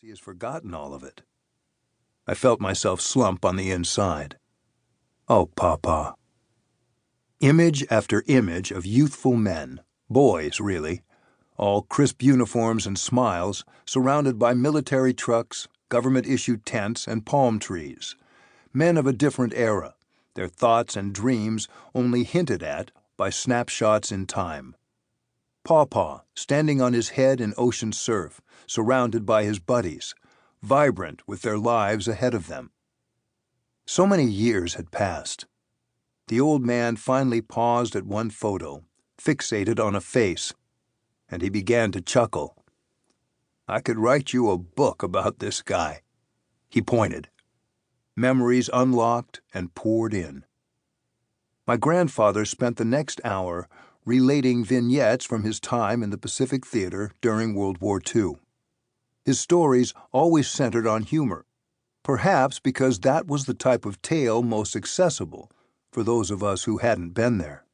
He has forgotten all of it. I felt myself slump on the inside. Oh, Papa. Image after image of youthful men, boys really, all crisp uniforms and smiles, surrounded by military trucks, government-issued tents, and palm trees. Men of a different era, their thoughts and dreams only hinted at by snapshots in time. Pawpaw, standing on his head in ocean surf, surrounded by his buddies, vibrant with their lives ahead of them. So many years had passed. The old man finally paused at one photo, fixated on a face, and he began to chuckle. I could write you a book about this guy. He pointed. Memories unlocked and poured in. My grandfather spent the next hour relating vignettes from his time in the Pacific Theater during World War II. His stories always centered on humor, perhaps because that was the type of tale most accessible for those of us who hadn't been there.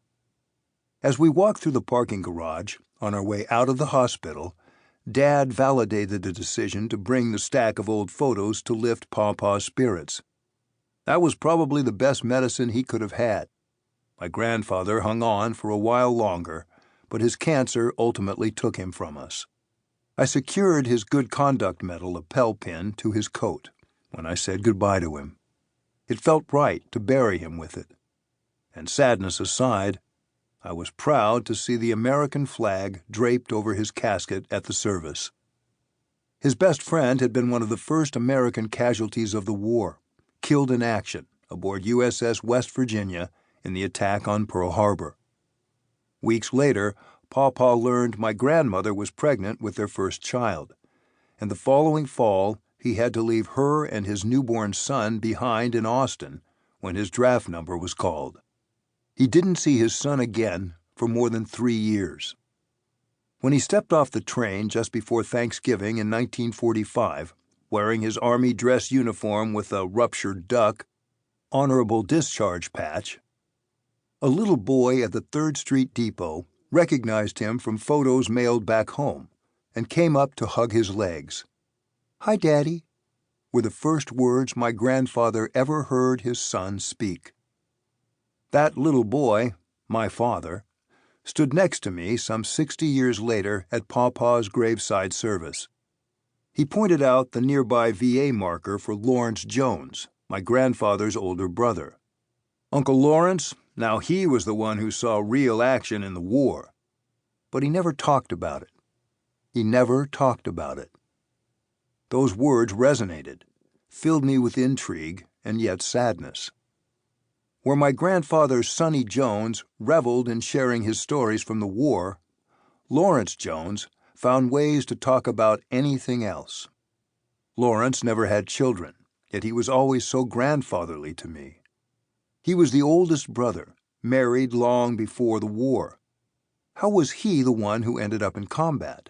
As we walked through the parking garage, on our way out of the hospital, Dad validated the decision to bring the stack of old photos to lift Pawpaw's spirits. That was probably the best medicine he could have had. My grandfather hung on for a while longer, but his cancer ultimately took him from us. I secured his Good Conduct Medal lapel pin to his coat when I said goodbye to him. It felt right to bury him with it. And sadness aside, I was proud to see the American flag draped over his casket at the service. His best friend had been one of the first American casualties of the war, killed in action aboard USS West Virginia in the attack on Pearl Harbor. Weeks later, Pawpaw learned my grandmother was pregnant with their first child, and the following fall he had to leave her and his newborn son behind in Austin when his draft number was called. He didn't see his son again for more than 3 years. When he stepped off the train just before Thanksgiving in 1945, wearing his Army dress uniform with a ruptured duck, honorable discharge patch, a little boy at the 3rd Street Depot recognized him from photos mailed back home and came up to hug his legs. "Hi, Daddy," were the first words my grandfather ever heard his son speak. That little boy, my father, stood next to me some 60 years later at Pawpaw's graveside service. He pointed out the nearby VA marker for Lawrence Jones, my grandfather's older brother. Uncle Lawrence, now he was the one who saw real action in the war. But he never talked about it. He never talked about it. Those words resonated, filled me with intrigue and yet sadness. Where my grandfather Sonny Jones reveled in sharing his stories from the war, Lawrence Jones found ways to talk about anything else. Lawrence never had children, yet he was always so grandfatherly to me. He was the oldest brother, married long before the war. How was he the one who ended up in combat?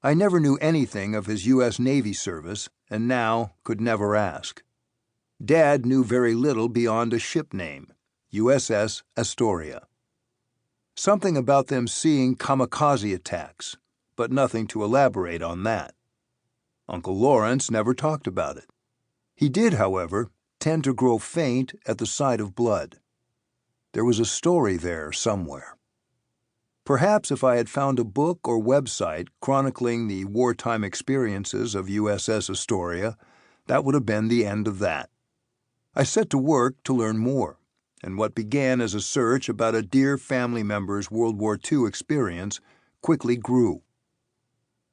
I never knew anything of his U.S. Navy service and now could never ask. Dad knew very little beyond a ship name, USS Astoria. Something about them seeing Kamikaze attacks, but nothing to elaborate on that. Uncle Lawrence never talked about it. He did, however, tend to grow faint at the sight of blood. There was a story there somewhere. Perhaps if I had found a book or website chronicling the wartime experiences of USS Astoria, that would have been the end of that. I set to work to learn more, and what began as a search about a dear family member's World War II experience quickly grew.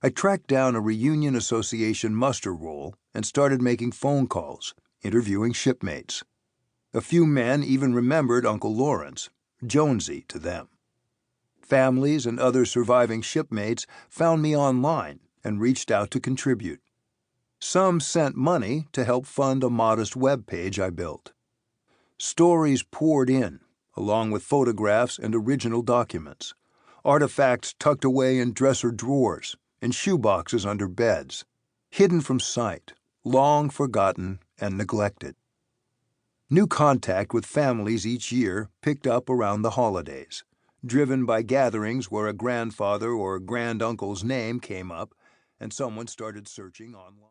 I tracked down a Reunion Association muster roll and started making phone calls, interviewing shipmates. A few men even remembered Uncle Lawrence, Jonesy to them. Families and other surviving shipmates found me online and reached out to contribute. Some sent money to help fund a modest web page I built. Stories poured in, along with photographs and original documents, artifacts tucked away in dresser drawers and shoeboxes under beds, hidden from sight, long forgotten and neglected. New contact with families each year picked up around the holidays, driven by gatherings where a grandfather or granduncle's name came up and someone started searching online.